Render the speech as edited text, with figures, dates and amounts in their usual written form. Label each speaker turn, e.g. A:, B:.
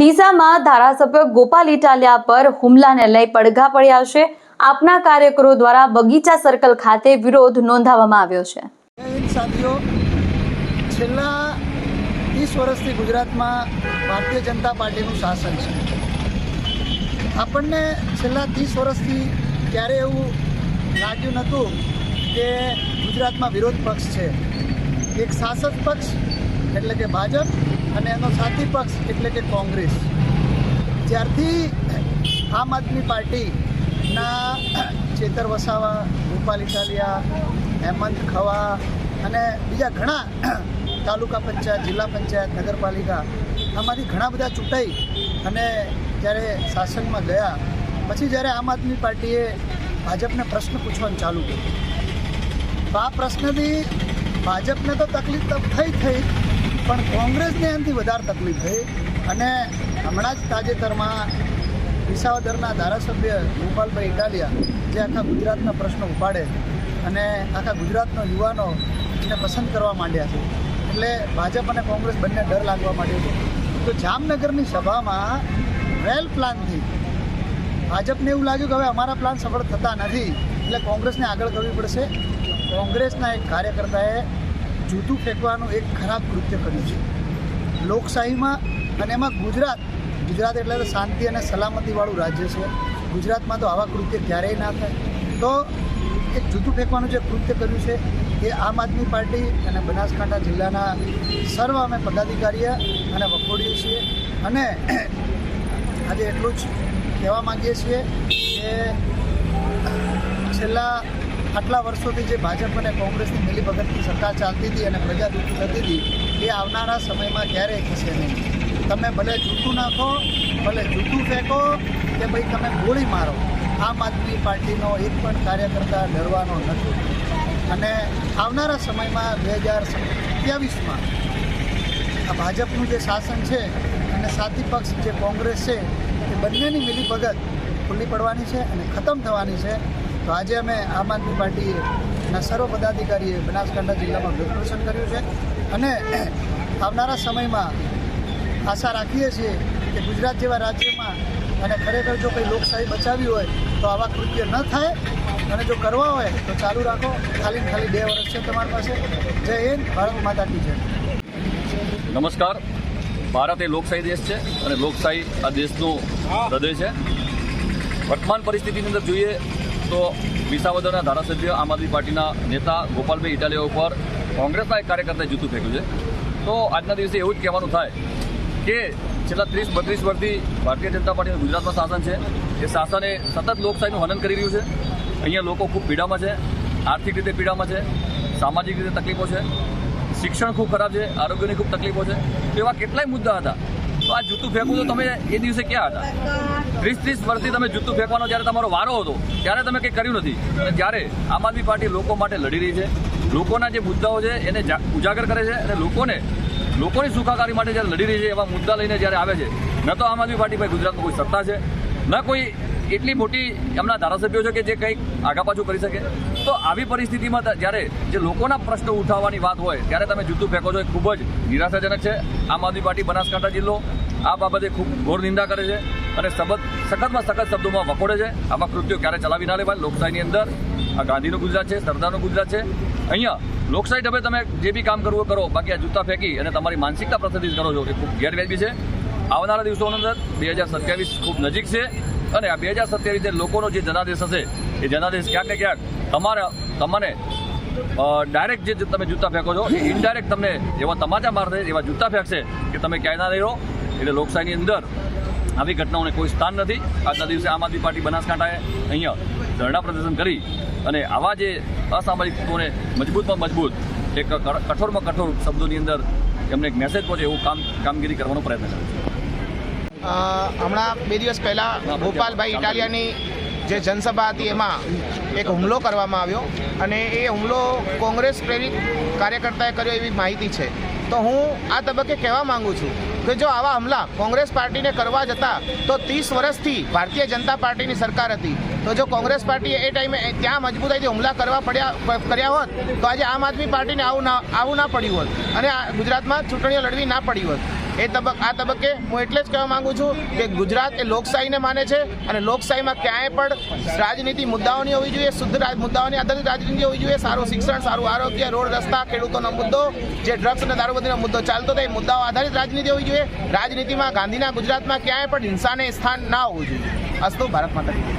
A: ડીસામાં ધારાસભ્ય ગોપાલ ઇટાલિયા પર હુમલાને લઈ પડઘા પડ્યા છે। આપના કાર્યકરો દ્વારા બગીચા સર્કલ ખાતે વિરોધ નોંધાવવામાં આવ્યો છે।
B: સાથીઓ, છેલ્લા 30 વર્ષથી ગુજરાતમાં ભારતીય જનતા પાર્ટીનું શાસન છે। આપણને છેલ્લા 30 વર્ષથી ક્યારે એવું લાગ્યું નહોતું કે ગુજરાતમાં વિરોધ પક્ષ છે। એક શાસક પક્ષ એટલે કે ભાજપ અને એનો સાથી પક્ષ એટલે કે કોંગ્રેસ। જ્યારથી આમ આદમી પાર્ટીના ચેતર વસાવા, ગોપાલ ઇટાલિયા, હેમંત ખવા અને બીજા ઘણા તાલુકા પંચાયત, જિલ્લા પંચાયત, નગરપાલિકા આમાંથી ઘણા બધા ચૂંટાઈ અને જ્યારે શાસનમાં ગયા પછી જ્યારે આમ આદમી પાર્ટીએ ભાજપને પ્રશ્ન પૂછવાનું ચાલુ કર્યું તો આ પ્રશ્નથી ભાજપને તો તકલીફ થઈ પણ કોંગ્રેસને એનાથી વધારે તકલીફ થઈ અને હમણાં જ તાજેતરમાં વિસાવદરના ધારાસભ્ય ગોપાલભાઈ ઇટાલિયા જે આખા ગુજરાતના પ્રશ્નો ઉપાડે અને આખા ગુજરાતનો યુવાનો એને પસંદ કરવા માંડ્યા છે એટલે ભાજપ અને કોંગ્રેસ બંને ડર લાગવા માંડ્યો છે। તો જામનગરની સભામાં વેલ પ્લાનથી ભાજપને એવું લાગ્યું કે હવે અમારા પ્લાન સફળ થતા નથી એટલે કોંગ્રેસને આગળ કરવી પડશે। કોંગ્રેસના એક કાર્યકર્તાએ જૂતું ફેંકવાનું એક ખરાબ કૃત્ય કર્યું છે લોકશાહીમાં અને એમાં ગુજરાત એટલે તો શાંતિ અને સલામતીવાળું રાજ્ય છે। ગુજરાતમાં તો આવા કૃત્ય ક્યારેય ના થાય। તો એક જૂતું ફેંકવાનું જે કૃત્ય કર્યું છે એ આમ આદમી પાર્ટી અને બનાસકાંઠા જિલ્લાના સર્વ અમે પદાધિકારીઓ અને વખોડીએ છીએ અને આજે એટલું જ કહેવા માગીએ છીએ કે છેલ્લા આટલા વર્ષોથી જે ભાજપ અને કોંગ્રેસની મિલીભગતની સત્તા ચાલતી હતી અને પ્રજા દુઃખી થતી હતી એ આવનારા સમયમાં ક્યારેય થશે નહીં। તમે ભલે જૂતું નાખો, ભલે જૂતું ફેંકો કે ભાઈ તમે ગોળી મારો, આમ આદમી પાર્ટીનો એક પણ કાર્યકર્તા ડરવાનો નથી અને આવનારા સમયમાં 2027માં આ ભાજપનું જે શાસન છે અને સાથી પક્ષ જે કોંગ્રેસ છે એ બંનેની મિલીભગત ખુલ્લી પડવાની છે અને ખતમ થવાની છે। તો આજે અમે આમ આદમી પાર્ટીના સર્વ પદાધિકારીએ બનાસકાંઠા જિલ્લામાં વિરોધ પ્રદર્શન કર્યું છે અને આવનારા સમયમાં આશા રાખીએ છીએ કે ગુજરાત જેવા રાજ્યમાં અને ખરેખર જો કંઈ લોકશાહી બચાવવી હોય તો આવા કૃત્ય ન થાય અને જો કરવા હોય તો ચાલુ રાખો। ખાલી 2 વર્ષ છે તમારી પાસે। જય હિન્દ, ભારત માતા કી જય।
C: નમસ્કાર। ભારત એ લોકશાહી દેશ છે અને લોકશાહી આ દેશનું હૃદય છે। વર્તમાન પરિસ્થિતિની અંદર જોઈએ તો વિસાવદરના ધારાસભ્ય આમ આદમી પાર્ટીના નેતા ગોપાલભાઈ ઇટાલિયા ઉપર કોંગ્રેસના એક કાર્યકર્તાએ જૂતું ફેંક્યું છે। તો આજના દિવસે એવું જ કહેવાનું થાય કે છેલ્લા 30-32 વર્ષથી ભારતીય જનતા પાર્ટીનું ગુજરાતમાં શાસન છે। એ શાસને સતત લોકશાહીનું હનન કરી રહ્યું છે। અહીંયા લોકો ખૂબ પીડામાં છે, આર્થિક રીતે પીડામાં છે, સામાજિક રીતે તકલીફો છે, શિક્ષણ ખૂબ ખરાબ છે, આરોગ્યની ખૂબ તકલીફો છે। તો એવા કેટલાય મુદ્દા હતા। તો આ જૂતું ફેંકવું તો તમે એ દિવસે ક્યાં હતા? 30 વર્ષથી તમે જૂતું ફેંકવાનો જ્યારે તમારો વારો હતો ત્યારે તમે કંઈ કર્યું નથી અને જ્યારે આમ આદમી પાર્ટી લોકો માટે લડી રહી છે, લોકોના જે મુદ્દાઓ છે એને ઉજાગર કરે છે અને લોકોની સુખાકારી માટે જ્યારે લડી રહી છે એવા મુદ્દા લઈને જ્યારે આવે છે, ન તો આમ આદમી પાર્ટી ભાઈ ગુજરાતમાં કોઈ સત્તા છે, ન કોઈ એટલી મોટી એમના ધારાસભ્યો છે કે જે કંઈક આગા પાછું કરી શકે। તો આવી પરિસ્થિતિમાં જ્યારે જે લોકોના પ્રશ્નો ઉઠાવવાની વાત હોય ત્યારે તમે જૂતું ફેંકો છો એ ખૂબ જ નિરાશાજનક છે। આમ આદમી પાર્ટી બનાસકાંઠા જિલ્લો આ બાબતે ખૂબ ઘોર નિંદા કરે છે અને સખતમાં સખત શબ્દોમાં વખોડે છે। આવા કૃત્યો ક્યારે ચલાવી ના લેવાય। લોકશાહીની અંદર આ ગાંધીનું ગુજરાત છે, સરદારનું ગુજરાત છે। અહીંયા લોકશાહી ઢબે તમે જે બી કામ કરવું કરો, બાકી આ જૂતા ફેંકી અને તમારી માનસિકતા પ્રતિષ્ઠિત કરો છો એ ખૂબ ગેરવ્યાજબી છે। આવનારા દિવસોની અંદર 2027 ખૂબ નજીક છે અને આ 2027 લોકોનો જે જનાદેશ હશે એ જનાદેશ ક્યાંક ને ક્યાંક તમને ડાયરેક્ટ જે તમે જૂતા ફેંકો છો એ ઇનડાયરેક્ટ તમને એવા તમાચા મારશે, એવા જૂતા ફેંકશે કે તમે ક્યાંય ના રહી રહો। એટલે લોકશાહીની અંદર આવી ઘટનાઓને કોઈ સ્થાન નથી। આજના દિવસે આમ આદમી પાર્ટી બનાસકાંઠાએ અહીંયા ધરણા પ્રદર્શન કરી અને આવા જે અસામાજિક તત્વોને મજબૂતમાં મજબૂત એક કઠોરમાં કઠોર શબ્દોની અંદર એમને એક મેસેજ પહોંચે એવું કામગીરી કરવાનો પ્રયત્ન કર્યો છે।
D: હમણાં 2 દિવસ પહેલાં ગોપાલભાઈ ઇટાલિયાની જે જનસભા હતી એમાં એક હુમલો કરવામાં આવ્યો અને એ હુમલો કોંગ્રેસ પ્રેરિત કાર્યકર્તાએ કર્યો એવી માહિતી છે। તો હું આ તબક્કે કહેવા માંગુ છું કે જો આવા હુમલા કોંગ્રેસ પાર્ટીને કરવા જતા તો 30 વર્ષથી ભારતીય જનતા પાર્ટીની સરકાર હતી તો જો કોંગ્રેસ પાર્ટીએ એ ટાઈમે ત્યાં મજબૂતાઈથી હુમલા કર્યા હોત તો આજે આમ આદમી પાર્ટીને આવું ના પડ્યું હોત અને ગુજરાતમાં ચૂંટણીઓ લડવી ના પડી હોત। આ તબક્કે હું એટલે જ કહેવા માંગુ છું કે ગુજરાત એ લોકશાહીને માને છે અને લોકશાહીમાં ક્યાંય પણ રાજનીતિ મુદ્દાઓની હોવી જોઈએ, શુદ્ધ મુદ્દાઓની આધારિત રાજનીતિ હોવી જોઈએ. સારું શિક્ષણ, સારું આરોગ્ય, રોડ રસ્તા, ખેડૂતોનો મુદ્દો, જે ડ્રગ્સ અને દારૂબંધીનો મુદ્દો ચાલતો હતો એ મુદ્દાઓ આધારિત રાજનીતિ હોવી જોઈએ. રાજનીતિમાં ગાંધીના ગુજરાતમાં ક્યાંય પણ હિંસાને સ્થાન ના હોવું જોઈએ. અસ્તુ. ભારત માતા કી જય.